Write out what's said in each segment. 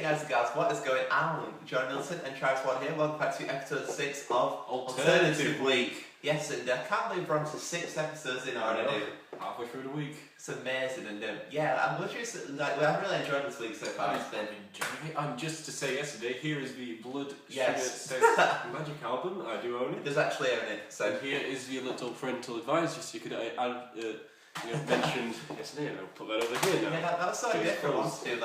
guys and gals, what is going on? John Middleton and Travis Ward here. Welcome back to episode 6 of Alternative Week. Yes, and I can't believe we're on to 6 episodes in already. Halfway through the week. It's amazing, and yeah, I'm just like I've really enjoyed this week so far. It's been enjoying. And just to say, yesterday, here is the Blood Sugar Yes. Sex Magic album. I do own It it. does actually own it. So And here is the little parental advice, just so you could mentioned yesterday, and I'll put that over here now. yeah, that was something different one to do.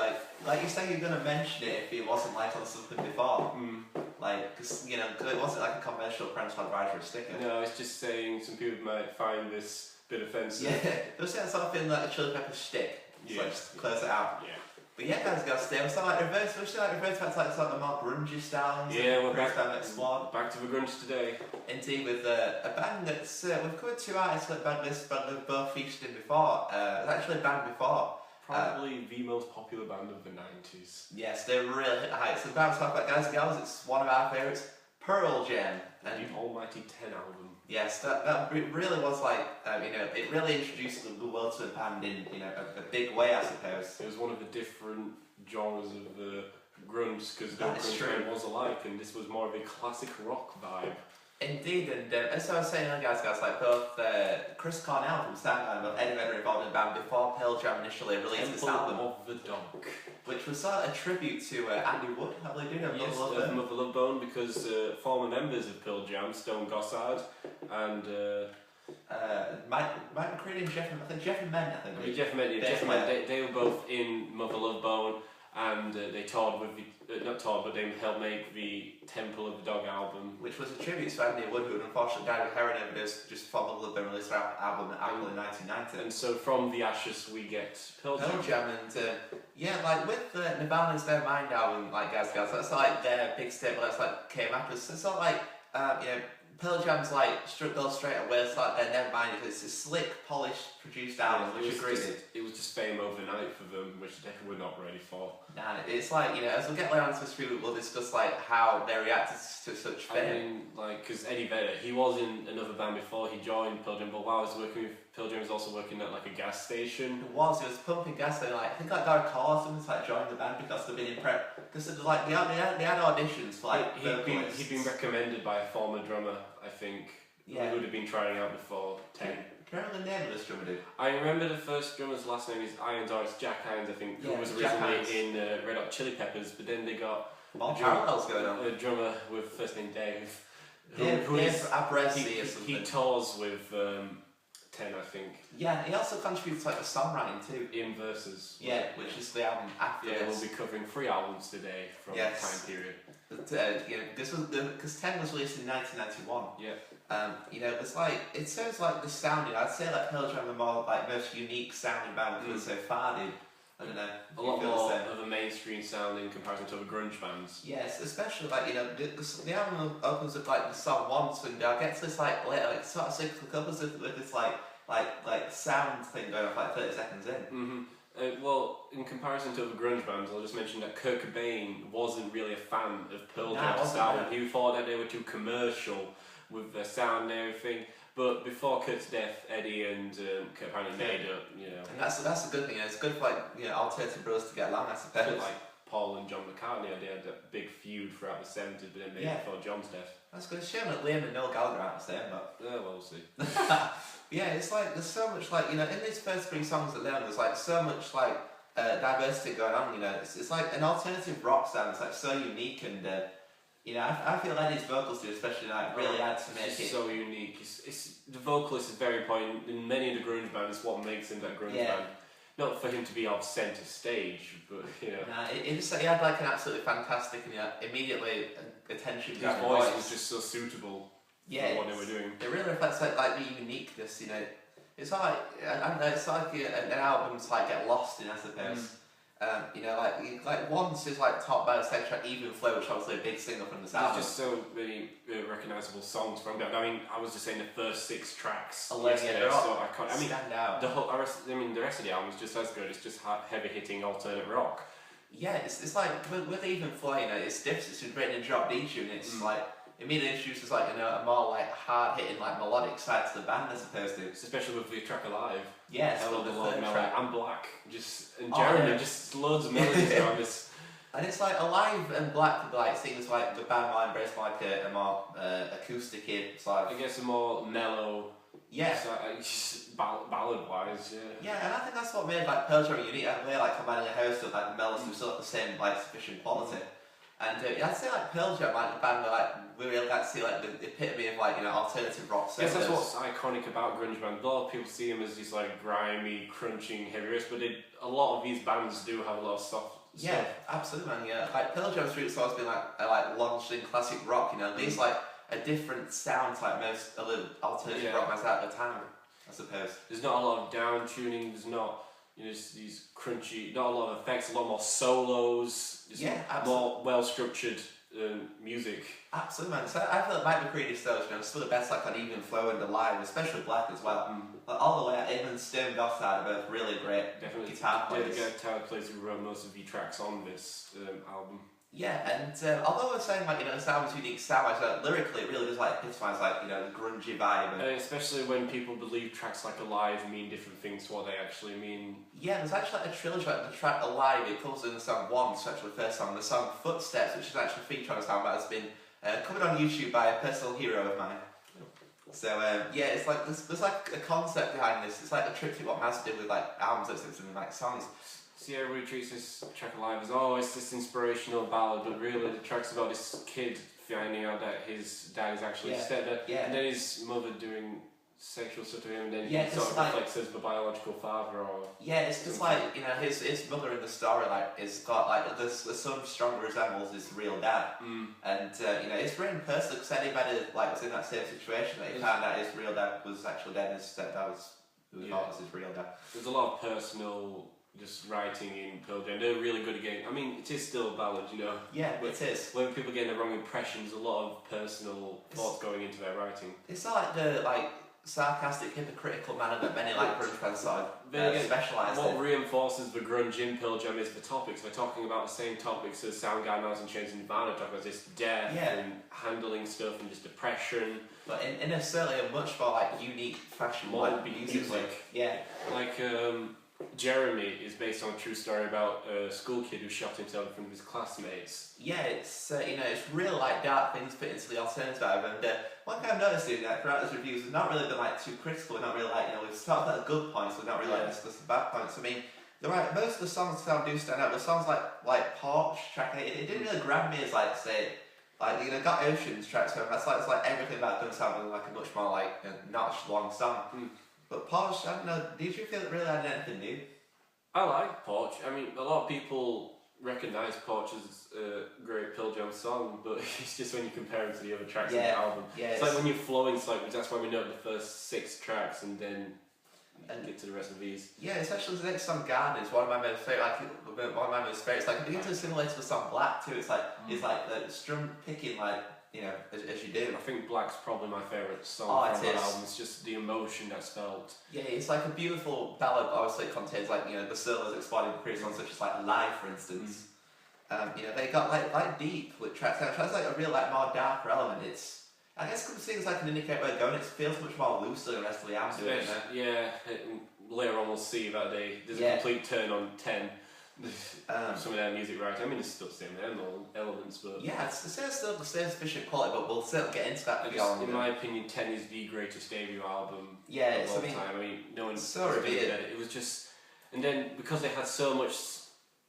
Like you say, you're gonna mention it if it wasn't like on something before. Like, cause it wasn't like a conventional parental advisory sticker. No, it's just saying some people might find this bit offensive. Yeah, it was sort of feeling like a Chili Pepper stick. So Yeah. just close it out. Yeah. But yeah, guys, stay. We're still like reverse back to like sort of more grungy styles. Yeah, we're back to explored. Back to the grunge today. Indeed, with a band that's we've covered 2 artists that we've both featured in before. It's actually a band before. Probably the most popular band of the 90s. Yes, they're really hit the heights. The band to talk about, guys and gals, it's one of our favourites, Pearl Jam. And the Almighty 10 album. Yes, that really was like it really introduced the world to a band in a big way, I suppose. It was one of the different genres of the grunge, because the That is true. grunge was alike, and this was more of a classic rock vibe. Indeed, and as I was saying, guys, like both Chris Cornell from Soundgarden and Eddie Vedder involved in the band before Pearl Jam initially released this Temple album, of the Dog. which was sort of a tribute to Andy Wood. I believe you know Yes, Mother Love of Mother Love Bone, because former members of Pearl Jam, Stone Gossard and Mike McCready and Jeff and Men, I think. Jeff Ament, they were both in Mother Love Bone, and they toured with but they helped make the Temple of the Dog album, Which was a tribute to Andy Wood, who unfortunately died of heroin overdose just before Mother Love Bone released their album in 1990. and so from the ashes we get Pearl Jam. Pearl Jam, and like with Nirvana's Their Mind album, like guys, that's like their big staple that's like came after. So it's not like Pearl Jam's like goes straight away. It's like their Nevermind. It's a slick, polished, produced album, which it was just fame overnight for them, which they were not ready for. Nah, it's like as we'll get later on to this review, we'll discuss like how they reacted to such fame. I mean, like, because Eddie Vedder, he was in another band before he joined Pearl Jam, but while he was working with Pearl Jam, he was also working at like a gas station. He was pumping gas, and like I think like got a call or something to like join the band because they've been in prep. Because like they had auditions for like he'd been recommended by a former drummer, I think. Yeah. Who would have been trying out before 10. Do you remember the name of this drummer dude? I remember the first drummer's last name is Irons, or it's Jack Irons, I think, who was Jack originally in Red Hot Chili Peppers, but then they got More parallels going on. a drummer with first name Dave. Dave Abrezi or something. He tours with 10, I think. Yeah, he also contributes to like the songwriting too. In Versus. Yeah, which is the album after Yeah, this. we'll be covering 3 albums today from that time period. But, this was because 10 was released in 1991. Yeah. It's like it sounds like the sounding. I'd say like Pearl Jam the more like most unique sounding band because so far, dude. I don't know. A lot more of a mainstream sound in comparison to other grunge bands. Yes, especially like the album opens with like the song Once, and I get to this like later, like sort of cyclical covers with this like sound thing going off like 30 seconds in. Well, in comparison to other grunge bands, I'll just mention that Kurt Cobain wasn't really a fan of Pearl Jam's sound. He thought that they were too commercial with their sound and everything. But before Kurt's death, Eddie and Kurt apparently made it, And that's a good thing. It's good for like alternative brothers to get along, I suppose. Like Paul and John McCartney, they had that big feud throughout the 70s, but then maybe before John's death. That's good. Shame that Liam and Noel Gallagher aren't the same, but well, we'll see. Yeah, it's like there's so much like in these first 3 songs that there's like so much like diversity going on. It's like an alternative rock sound. It's like so unique, and I feel Eddie's vocals do especially like really add to make it so unique. It's the vocalist is very important in many of the grunge bands. It's what makes him that grunge band. Not for him to be off centre stage, but Nah, he had like an absolutely fantastic and immediately attention. His voice was just so suitable. For what they were doing. It really reflects like the uniqueness. It's like I don't know. It's like an album to like get lost in, I suppose. Like Once is like top by the section track, Even Flow, which is obviously a big single from this album. There's just so many recognisable songs from that. I mean, I was just saying the first 6 tracks. They're all so I can't. stand out. The rest of the album is just as good. It's just heavy hitting alternate rock. Yeah, it's like with Even Flow, it's different. It's written in drop D tune. It's like immediately introduces like a more like hard hitting like melodic side to the band as opposed to. Especially with the track Alive. Yes, I love the the third track. And Black. And Jeremy, just loads of melodies around this. And it's like Alive and Black like seems like the band might embrace like a more acoustic side. I guess a more mellow. Yeah. Just ballad wise, yeah. Yeah, and I think that's what made like Pearl Jam unique. And they're like combining a host of like melodies who still have the same like sufficient quality. And I'd say like Pearl Jam, like the band where like we really like to see like the epitome of like alternative rock. I guess that's what's iconic about grunge bands. A lot of people see them as these like grimy, crunching heavy riffs, but a lot of these bands do have a lot of soft. Yeah, absolutely, man. Yeah, like Pearl Jam's roots always been like launched in classic rock. These like a different sound type most other alternative rock bands at the time, I suppose. There's not a lot of down tuning. There's not these crunchy. Not a lot of effects. A lot more solos. More well structured music. Absolutely, man. So I feel like Mike McCready's still the best like on even flow and the live, especially Black as well. Like, all the way out, even Stone Goss are both really great guitar players. The guitar players who wrote most of the tracks on this album. Yeah, and although we're saying like this album's unique sound, like, lyrically it really does like epitomise like the grungy vibe. And especially when people believe tracks like Alive mean different things to what they actually mean. Yeah, there's actually like a trilogy, like the track Alive, it comes in the song 1, so actually the first song, the song Footsteps, which is actually featured on the sound, but has been covered on YouTube by a personal hero of mine. So yeah, it's like there's like a concept behind this. It's like a trip to what Mouse did with like albums and like songs. Sierra Rude treats this track Alive as it's this inspirational ballad, but really the track's about this kid finding out that his dad is actually his stepdad, and then his mother doing sexual stuff to him, and then he sort of reflects as the biological father. It's just like his mother in the story like is got like the son strongly resembles his real dad, and it's written personally because anybody like was in that same situation that he found out his real dad was actually dead and his stepdad was his real dad. There's a lot of personal writing in Pearl Jam. They're really good at getting. I mean, it is still a ballad, Yeah, it is. When people get the wrong impressions, a lot of personal thoughts going into their writing. It's not like the sarcastic, hypocritical manner that many like grunge fans sort of specialise in. What reinforces the grunge in Pearl Jam is the topics. They're talking about the same topics as Soundgarden, Alice in Chains, and Nirvana talk about this death and handling stuff and just depression. But in a certainly a much more like unique fashion, more like music. Yeah. Like Jeremy is based on a true story about a school kid who shot himself in front of his classmates. Yeah, it's it's real like dark things put into the alternative album. And one thing I've noticed is that throughout these reviews, we've not really been like too critical. We're not really like we've talked about the good points, we've not really like discussed the bad points. I mean, most of the songs do stand out. The songs like Porch track, it didn't really grab me as like say. Like got Oceans tracks, so it's like everything about them sounding like a much more like notch long song. But Porch, I don't know, did you feel it really had anything new? I like Porch. I mean, a lot of people recognise Porch as a great Pearl Jam song, but it's just when you compare them to the other tracks in the album. Yeah, it's like when you're flowing slightly, that's why we know the first 6 tracks and then get to the rest of these. Yeah, especially the next song, Garden, is one of my most favourite. One of my most favourites. Like, it begins to assimilate to the song Black too. It's like the strum picking as you do. I think Black's probably my favourite song from that album. It's just the emotion that's felt. Yeah, it's like a beautiful ballad. Obviously, it contains the solos exploited in previous songs, such as like Live, for instance. They got like deep with tracks. It has like a real more darker element. I guess considering it's like an indicator where going, it feels much more loose than the rest of the album. Later on we'll see that there's a complete turn on 10. Some of their music writing. I mean, it's still the same elements, but it's still the same sufficient quality. But we'll certainly get into that. In my opinion, 10 is the greatest debut album of all time. I mean, no one's so revered. It was just, and then because they had so much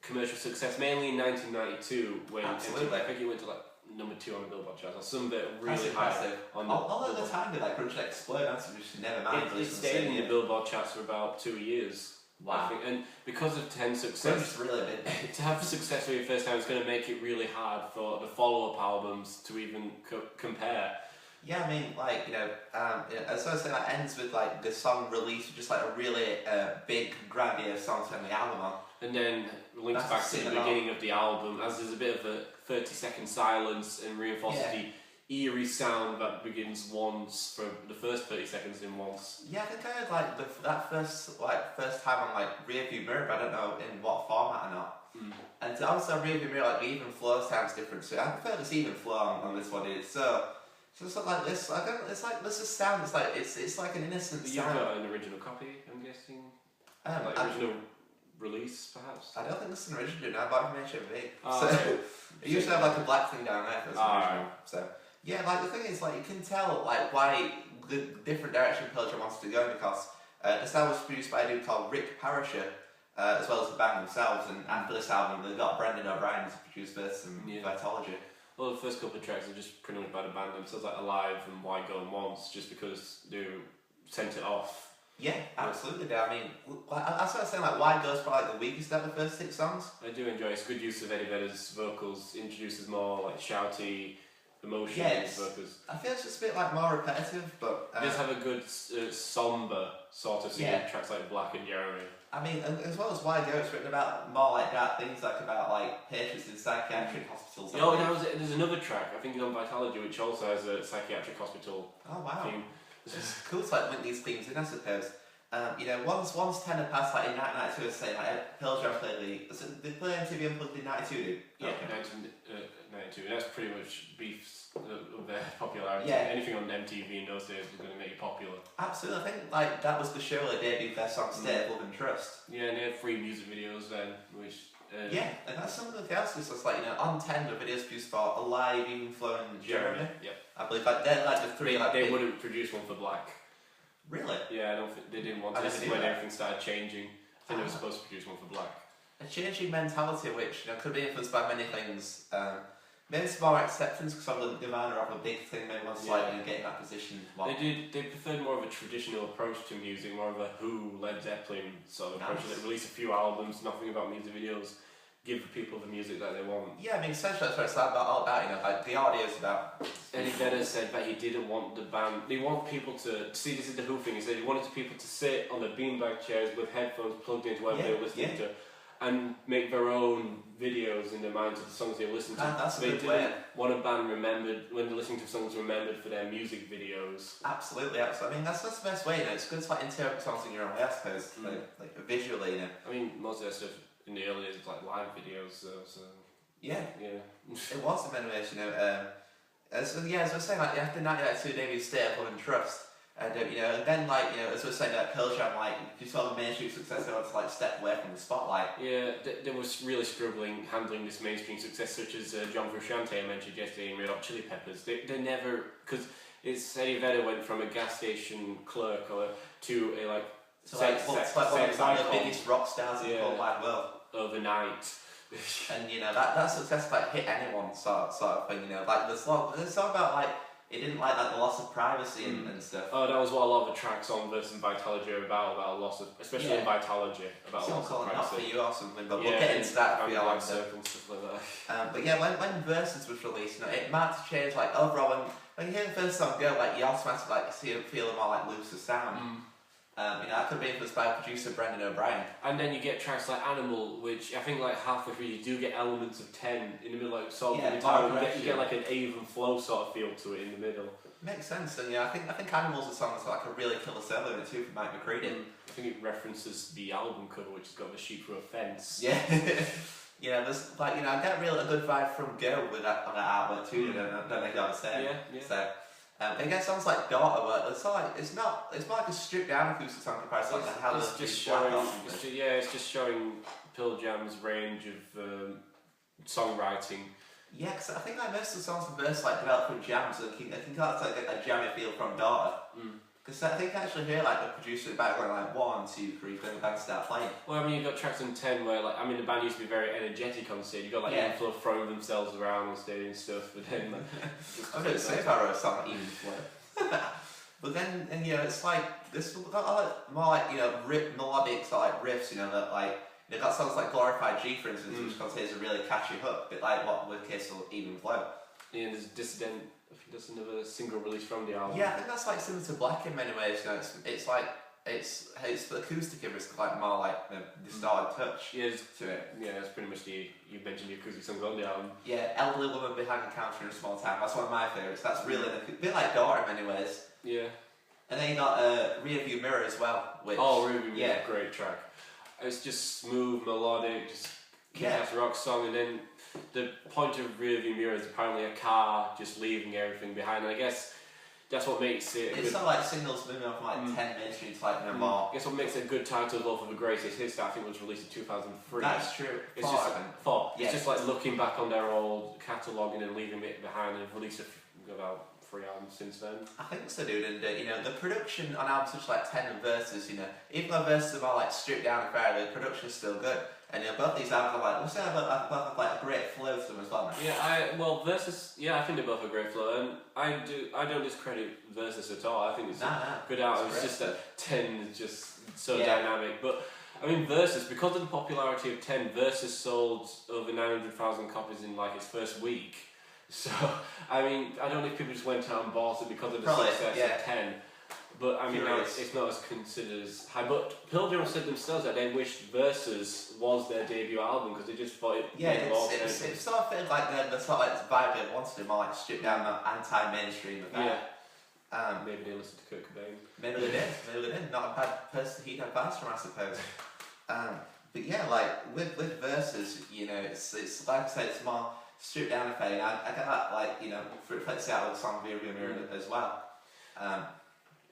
commercial success, mainly in 1992, when I think it went to like number 2 on the Billboard charts, or some that really high on the. All the time did Grunge explode. That's just never mind. It stayed in the Billboard charts for about 2 years. Wow. And because of 10's success, really big. To have success for your first time, it's going to make it really hard for the follow-up albums to even compare. Yeah, I mean, as I was saying, that ends with the song release, with just like a really big, grandiose song to end the album on. And then links back to the beginning of the album, as there's a bit of a 30-second silence and reinforces the eerie sound that begins once for the first 30 seconds in once. Yeah, I think I heard that first time on Rearview Mirror, but I don't know in what format or not. And also Rearview Mirror, the even flow sounds different. So I prefer this even flow on this one. It's not like this. It's like this is sound. It's like an innocent sound. You've got an original copy, I'm guessing. Original release, perhaps? I don't think this is an original. I bought it from HMV. Oh, So okay. it used to have like a black thing down there for some reason. Right. So yeah, like the thing is, like you can tell like why the different direction Pearl Jam wants to go because this album was produced by a dude called Rick Parasher, as well as the band themselves. And after this album, they got Brendan O'Brien to produce this and Vitology. Well, the first couple of tracks are just pretty much by the band themselves, like Alive and Why Going Once, just because they sent it off. Yeah, absolutely. I mean, that's what I was saying. Like, Why Goes probably like the weakest of the first 6 songs. I do enjoy it. It's good use of Eddie Vedder's vocals. Introduces more like shouty emotions. Yeah, vocals. I feel it's just a bit like more repetitive, but it does have a good somber sort of scene. Tracks like Black and Jeremy. I mean, as well as Why Go, it's written about more like dark things, like about like patients in psychiatric hospitals. Oh, there's another track. I think it's on Vitology, which also has a psychiatric hospital. Oh wow! Theme. It's cool to like link these themes in, I suppose. You know, once Tenor passed like in 1992, I was saying like Pearl Jam played they played MTV Unplugged in '92, dude. Yeah, 1992. And that's pretty much beefs of their popularity. Yeah. Anything on MTV in those days was going to make you popular. Absolutely, I think like that was the show where they debuted their song "State of Love and Trust." Yeah, and they had 3 music videos then, which. Yeah, and that's something else. It's like, you know, on 10 the videos produced for Alive, Even Flow, and Jeremy. Yep. I believe like they're like the 3 like. They wouldn't produce one for Black. Really? Yeah, I don't think they didn't want to. This is when everything started changing. I think they were supposed to produce one for Black. A changing mentality, which you know could be influenced by many things. Maybe it's more acceptance because of the Nirvana of a big thing. Maybe once like you know, get in that position. They preferred more of a traditional approach to music, more of a Who, Led Zeppelin sort of approach. They release a few albums, nothing about music videos. Give people the music that they want. Yeah, I mean, essentially that's what it's all about, you know, like the audio is about. Eddie Vedder said that he didn't want the band. They want people to see. This is the Who thing. He said he wanted people to sit on the beanbag chairs with headphones plugged into whatever they were listening to, and make their own videos in their minds of the songs they were listening to. That's a they good didn't way. want a band remembered when they're listening to songs remembered for their music videos. Absolutely. I mean, that's the best way. You know, it's good to like interpret songs in your own way, I suppose, like visually. You know. I mean, most of their stuff in the early days was like live videos, so yeah, it was in many ways, you know. As I was saying, like after 1992 debut, State of Love and Trust, and you know, and then like you know, as I was saying, that Pearl Jam, like you saw the mainstream success, they wanted to like step away from the spotlight. Yeah, they was really struggling handling this mainstream success, such as John Frusciante I mentioned yesterday in Red Hot Chili Peppers. They never, because it's Eddie Vedder went from a gas station clerk to a like. So one of the biggest rock stars in the whole wide world. Overnight. And you know, that success like hit anyone sort of thing, you know, like there's something about like, it didn't like the loss of privacy and stuff. Oh, that was what a lot of the tracks on Verse and Vitology are about a loss of, especially in Vitology, about a loss of privacy. Not for you or something, but we'll get into that for you and stuff like that. But yeah, when Versus was released, you know, it marked a change, like overall, when you hear the first song go, like you automatically like feel a more like looser sound. You know, that could be influenced by producer Brendan O'Brien. And then you get tracks like Animal, which I think like halfway through you do get elements of 10 in the middle, like sort of you get like an even flow sort of feel to it in the middle. Makes sense, and yeah, I think Animal's a song that's like a really killer solo in it too from Mike McCready. I think it references the album cover, which has got the sheep through a fence. Yeah. Yeah, there's like, you know, I get a good vibe from Go with that artwork too, I don't think I was saying. Yeah. So, again, songs like Daughter, but it's more like a stripped down acoustic song compared to like how it's just showing Pearl Jam's range of songwriting. Yeah, because I think like most of the songs from Verse like developed from jams, so I think that's like a jammy feel from Daughter. Because I think I actually hear like the producer in the background like 1, 2, 3, then the band start playing. Well, I mean, you've got tracks on 10 where like, I mean, the band used to be very energetic on stage. You've got like Inflow throwing themselves around on stage and stuff, but then like, I was going to say if I wrote a song like Even Flow. But then, and you know, it's like this more like, you know, melodic sort of like riffs, you know, that like they've got songs like Glorified G, for instance, which contains a really catchy hook, a bit like what with case of Even Flow. Yeah, and there's Dissident. I think that's another single release from the album. Yeah, I think that's like similar to Black in many ways. You know, it's like it's the acoustic of it's like more like the distorted touch. Yeah, to it. Yeah, that's pretty much you mentioned the acoustic songs on the album. Yeah, Elderly Woman Behind the Counter in a Small Town. That's one of my favourites. That's really a bit like Daughter in many ways. Yeah. And then you got Rear View Mirror as well. Which, Rear View Mirror, great track. It's just smooth, melodic, just kick-ass rock song, and then the point of Rear View Mirror is apparently a car just leaving everything behind. And I guess that's what makes it. It's not like singles moving on from like 10 mainstream to like no more. Guess what makes it a good title as well for the greatest hits that I think was released in 2003. That's true. It's Four, just four. It's just like looking back on their old catalogue and leaving it behind, and released about 3 albums since then. I think so, dude. And you know, the production on albums such like 10 and Versus, you know, even though Versus are more like stripped down and fair, the production is still good. And you know, both these albums are like, we'll say both have like a great flow to them as well. Yeah, Versus, I think they both have a great flow, and I don't discredit Versus at all. I think it's a good album. It's just that 10 is just so dynamic. But I mean, Versus, because of the popularity of 10, Versus sold over 900,000 copies in like its first week. So, I mean, I don't know if people just went out and bought it because of the success of 10. But I mean, it's not as considered as high. But Pearl Jam said themselves that they wished Versus was their debut album because they just thought it made more sense. It sort of feels like the sort of like vibe they wanted to more like strip down the anti-mainstream of that. Maybe they listened to Kurt Cobain. Maybe they did. Not a bad person he'd advice from, I suppose. But yeah, like with Versus, you know, it's like I said, it's more stripped down affair. And I get that, like, you know, reflects out of the song Via Mirror as well.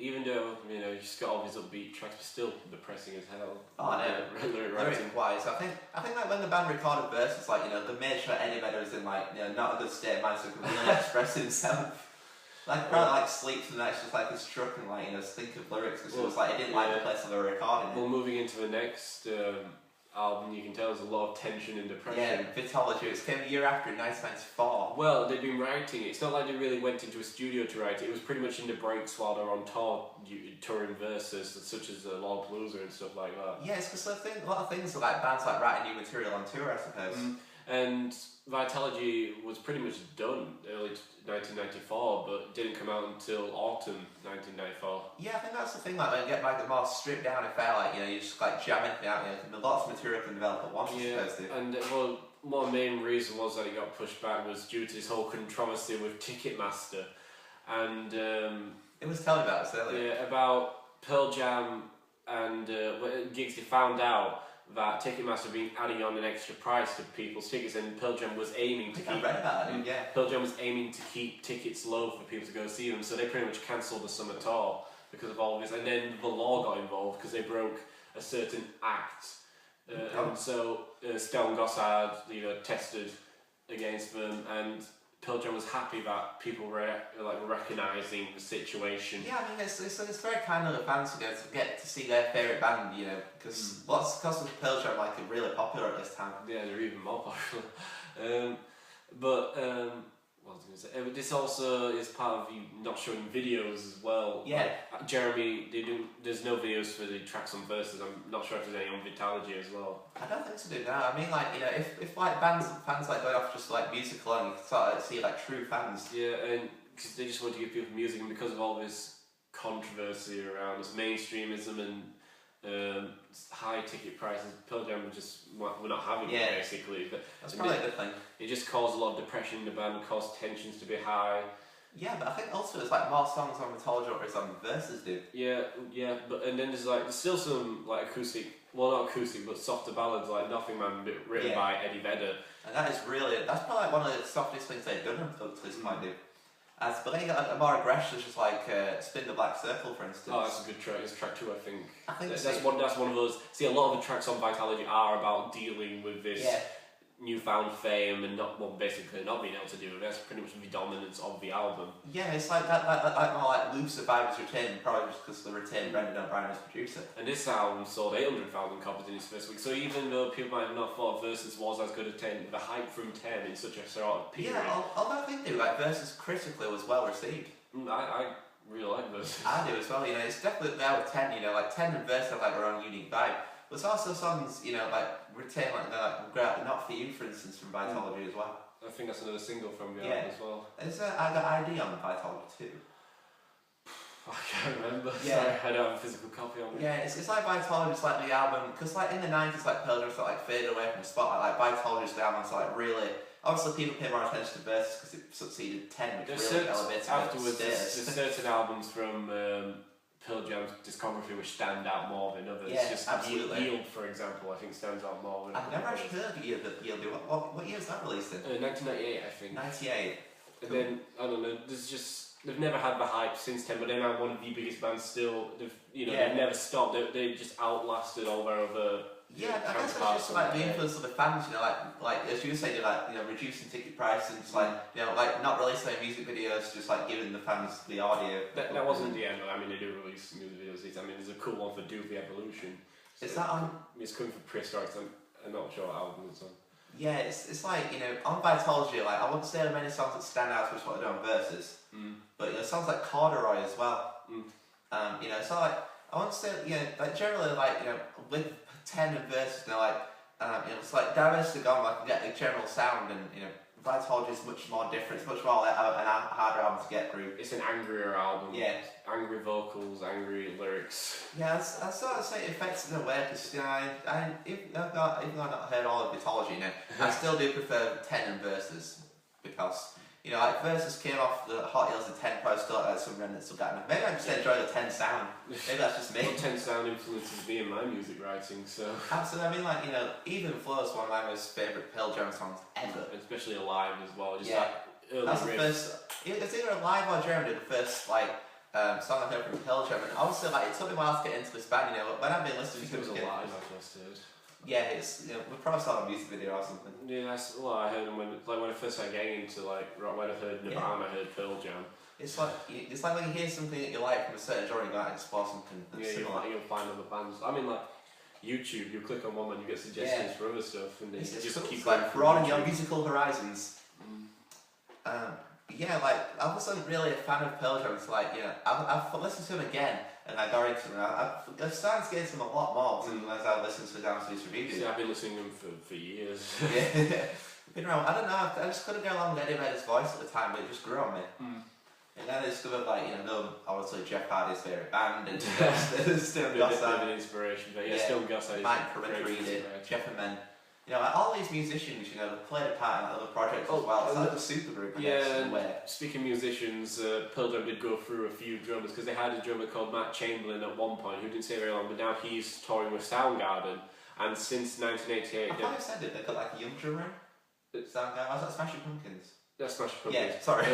Even though, you know, you just got all these upbeat tracks, but still depressing as hell. Oh, no. Lyric-wise, I think like when the band recorded Versus, like, you know, they made sure Eddie Vedder was in, like, you know, not a good state of mind so he could really express himself. Like, probably like sleeps and that's just like his truck and like, you know, think of lyrics because it was like, he didn't like the place of the recording. Well, moving into the next album, you can tell there's a lot of tension and depression. Yeah, Vitology. It came a year after, in 1994. Well, they've been writing it. It's not like they really went into a studio to write it. It was pretty much in the breaks while they're on tour, touring Versus, such as Lollapalooza and stuff like that. Yeah, it's because I think a lot of things are like bands like writing new material on tour, I suppose. And Vitology was pretty much done early 1994, but didn't come out until autumn 1994. Yeah, I think that's the thing, like when you get like a more stripped down affair, like, you know, you just like jam anything out, you know, lots of material can develop at once, I suppose to. And well, one main reason was that it got pushed back was due to this whole controversy with Ticketmaster. And it was telling about this earlier. Yeah, about Pearl Jam and gigs. They found out that Ticketmaster had been adding on an extra price to people's tickets, and Pearl Jam was aiming to I read about it, yeah. Pearl Jam was aiming to keep tickets low for people to go see them, so they pretty much cancelled the summer tour because of all this. And then the law got involved because they broke a certain act, and so Stellan Gossard, you know, tested against them, and Pearl Jam was happy that people were like recognising the situation. Yeah, I mean, it's very kind of the fans to get to see their favourite band, you know, because because of Pearl Jam, like, are really popular at this time. Yeah, they're even more popular. What was I going to say? This also is part of you not showing videos as well. Yeah. Like, Jeremy, there's no videos for the tracks on Versus. I'm not sure if there's any on Vitology as well. I don't think so, dude. No, I mean, like, you know, if like fans like going off just like music alone, you can start to see like true fans. Yeah, and because they just want to give people music, and because of all this controversy around this mainstreamism and high ticket prices, Pearl Jam we're not having it basically. But that's probably a good thing. It just caused a lot of depression in the band, caused tensions to be high. Yeah, but I think also there's like more songs on Vitology or on Versus, dude. Yeah, but and then there's still some like acoustic, well not acoustic, but softer ballads like Nothing Man written by Eddie Vedder. And that's probably like one of the softest things they've done up to this point, dude. But then you got a more aggressive, just like Spin the Black Circle, for instance. Oh, that's a good track. It's track 2, I think. That's one of those. See, a lot of the tracks on Vitology are about dealing with this newfound fame and basically not being able to do it. That's pretty much the dominance of the album. Yeah, it's like that more like loose vibes retained, probably just because they retained Brendan O'Brien as producer. And this album sold 800,000 copies in its first week. So even though people might have not thought Versus was as good as 10, the hype from 10 in such a sort of period. Yeah, although I think like Versus critically was well received. I really like Versus. I do as well. You know, it's definitely there with 10. You know, like 10 and Versus have like their own unique vibe. There's also songs, you know, like retain like Not For You, for instance, from Vitology as well. I think that's another single from the album as well. I got ID on Vitology too. I can't remember. Yeah. Sorry, I don't have a physical copy of it. Yeah, it's like Vitology's like the album, because like in the 90s, like Pearl Jam sort of like faded away from the spotlight. Like Vitology's the album, so like really, obviously people pay more attention to Versus because it succeeded 10, which really elevated afterwards. There's certain albums from Pearl Jam's discography which stand out more than others. Yeah, just absolutely. Yield, for example, I think stands out more than I've never actually heard of Yield. What year was that released in? 1998, I think. 98. And then, I don't know, there's just they've never had the hype since 10, but they're now one of the biggest bands still. They've never stopped. They just outlasted all their other. Yeah, I guess it's just like the influence of the fans, like as you were saying, reducing ticket prices and just like not releasing their music videos, just like giving the fans the audio. That wasn't the end. I mean, they do release music videos. I mean, there's a cool one for Do the Evolution. So is that on? It's coming from Prehistoric. I'm not sure what album it's on. Yeah, it's like on Vitology, like I wouldn't say there are many songs that stand out as what they do on Versus, but songs like Corduroy as well. So like I wouldn't say like generally with 10 and Versus, it's like diversity gone. Like you get the general sound, and Vitology is much more different. It's much more like an harder album to get through. It's an angrier album. Yeah. Angry vocals, angry lyrics. Yeah, I sort of say it affects in a way because even though I've not heard all of Vitology I still do prefer 10 and Versus because like Versus came off the hot heels of 10, probably still had some remnants still got me. Maybe I just enjoy the 10 sound. Maybe that's just me. Well, 10 sound influences me in my music writing, so. Absolutely, I mean Even Flow is one of my most favourite Pearl Jam songs ever. Especially Alive as well. Just that's the first. It's either Alive or Jeremy did the first song I heard from Pearl Jam, and obviously it took me a while to get into this band. When I've been listening to it was Alive I first heard. Yeah, it's we probably saw a music video or something. Yeah, I heard them when I first started getting into rock. When I heard Nirvana, I heard Pearl Jam. It's like when you hear something that you like from a certain genre, you go out and explore something that's similar. You'll find other bands. I mean, like YouTube, you click on one and you get suggestions for other stuff, and it's just cool. keep like broadening your musical horizons. I wasn't really a fan of Pearl Jam. It's I've listened to them again, and I got into them. I've started to get into them a lot more as I listened to Down to This Review. See, I've been listening to them for years. Yeah, been around. I don't know. I just couldn't go along with Eddie Vedder's voice at the time, but it just grew on me. And then I discovered obviously Jeff Hardy's favourite band, and Stone Gossard. An inspiration, but Stone Gossard is Mike from Jeff and Men. All these musicians, they played a part in other projects as well. It's like a super group, I guess, in a way. Speaking of musicians, Pearl Jam did go through a few drummers, because they had a drummer called Matt Chamberlain at one point, who didn't stay very long, but now he's touring with Soundgarden, and since 1988... I thought I said it, they've got like a young drummer. Soundgarden, was that Smashing Pumpkins? That's Smashing Pumpkins. Yeah, sorry.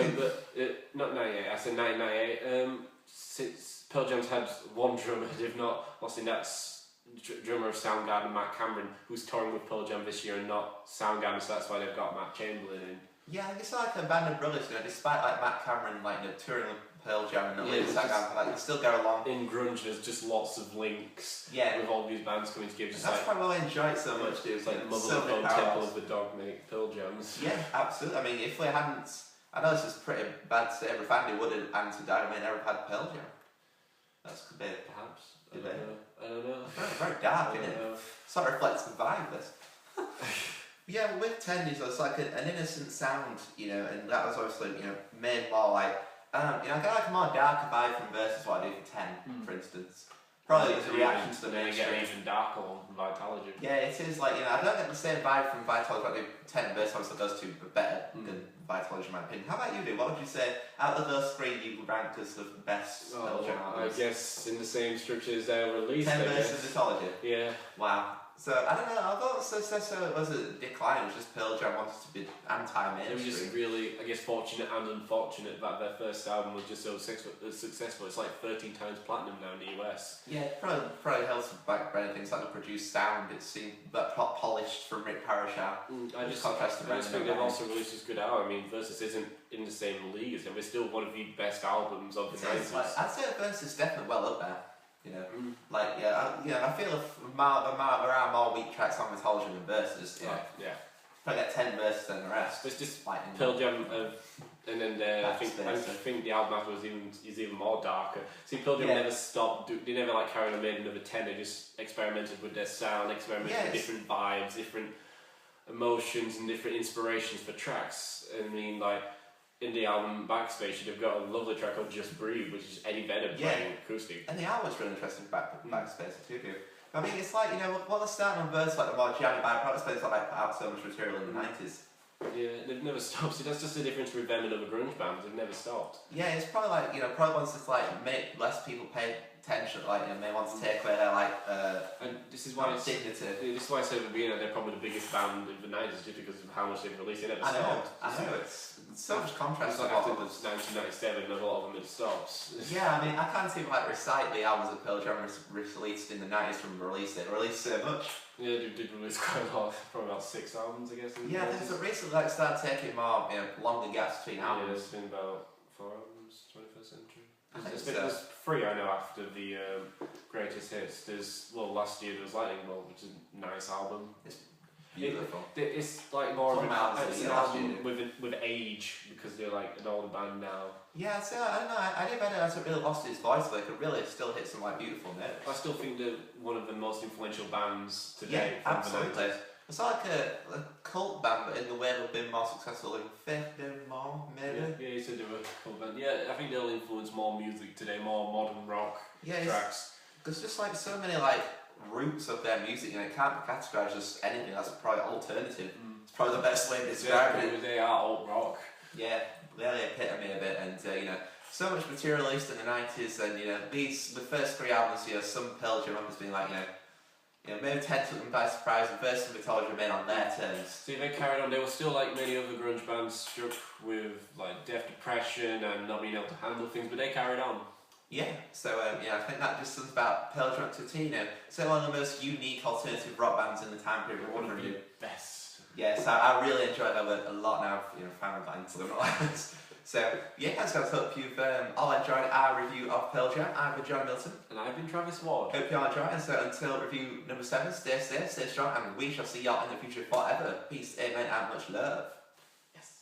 Not 98, I said 1998. Since Pearl Jam's had one drummer, they've not lost in that's drummer of Soundgarden, Matt Cameron, who's touring with Pearl Jam this year and not Soundgarden, so that's why they've got Matt Chamberlain in. Yeah, it's like a band of brothers, despite Matt Cameron touring with Pearl Jam and leading Soundgarden, they still go along. In grunge, there's just lots of links with all these bands coming together. That's probably why I enjoy it so much, dude. It's like Mother of the Bone, Temple of the Dog make Pearl Jams. Yeah, absolutely. I mean, if we hadn't, I know this is pretty bad to say, every fan they would have answered that, never had Pearl Jam. That's could be perhaps. I don't know. Very dark, isn't it? Sort of reflects the vibe, this. Yeah, with 10, it's like an innocent sound, and that was obviously, made more like, I get like a more darker vibe from Versus what I do for 10, for instance. Probably as a reaction to the mainstream. Get even darker on Vitology. Yeah, it is like, I don't get the same vibe from Vitology, but I do 10 and Versus obviously does too, but better than Vitology in my opinion. How about you, dude? What would you say, out of those three, you rank as the best Pearl Jam albums? I guess in the same structure as they were released. 10 Versus Vitology? Yeah. Wow. So, I don't know, I thought it was a decline, it was just Pearl Jam wanted to be anti-mainstream. It was just really, I guess, fortunate and unfortunate that their first album was just so successful. It's like 13 times platinum now in the US. Yeah, it probably helps with background things like the produced sound. It seemed that polished from Rick Parashar. I just think they've also released this good album. I mean, Versus isn't in the same league as them. It's still one of the best albums of the 90s. I'd say Versus is definitely well up there. I feel if there are more weak tracks on Vitology than Versus. Yeah. Probably get 10 Versus than the rest. It's just Pearl Jam, and then I think the album after is even more darker. See, Pearl Jam never stopped. They never carried on made another 10. They just experimented with their sound, experimented with different vibes, different emotions, and different inspirations for tracks. I mean, in the album Backspace, they've got a lovely track called Just Breathe, which is Eddie Vedder playing acoustic. And the album's really interesting, Backspace too. I mean, it's what they're starting on Verse, the more jammy byproducts, put out so much material in the 90s. Yeah, they've never stopped. See, that's just the difference with them and other grunge bands. They've never stopped. Yeah, it's probably like, probably wants to like make less people pay attention, like, may want to take away their and this is why dignity. This is why I said at the beginning they're probably the biggest band of the 90s just because of how much they've released. They never stopped. I know, it's so much contrast. It's like after 1997, a lot of them it stops. Yeah, I mean, I can't even like recite the albums that Pearl Jam released in the 90s from release. They released so much. Yeah, they did release quite a lot, probably about 6 albums, I guess. Yeah, they've recently like started taking more, longer gaps between albums. Yeah, it's been about 4 albums, 21st century. There's 3 I know after the greatest hits. Last year there was Lightning Bolt, which is a nice album. It's beautiful. It's like more of an album with age because they're like an older band now. Yeah, so I don't know. I think Benno hasn't really lost his voice, but it could really still hit some like beautiful notes. I still think they're one of the most influential bands today. Yeah, absolutely. It's like a cult band, but in the way they've been more successful in 50 more, maybe. Yeah, you said they were a cult band. Yeah, I think they'll influence more music today, more modern rock tracks. There's just like so many like roots of their music, it can't be categorised as anything that's probably alternative. It's probably the best way to describe it. They are alt rock. Yeah, really epitome of it, and so much material released in the 90s, and the first 3 albums, some Pearl Jam members being like, maybe 10 took them by surprise, and first of all remain on their terms. See, they carried on. They were still like many other grunge bands, struck with like death depression and not being able to handle things, but they carried on. Yeah, so I think that just says about Pearl Jam to Tina. So one of the most unique alternative rock bands in the time period. One of the best. Yeah, so I really enjoyed that a lot now. Found that into them. So yeah, guys, I hope you've all enjoyed our review of Pearl Jam. I've been Jonny Middleton. And I've been Travis Ward. Hope you all enjoyed. And so until review number 7, stay safe, stay strong, and we shall see y'all in the future forever. Peace, amen, and much love. Yes.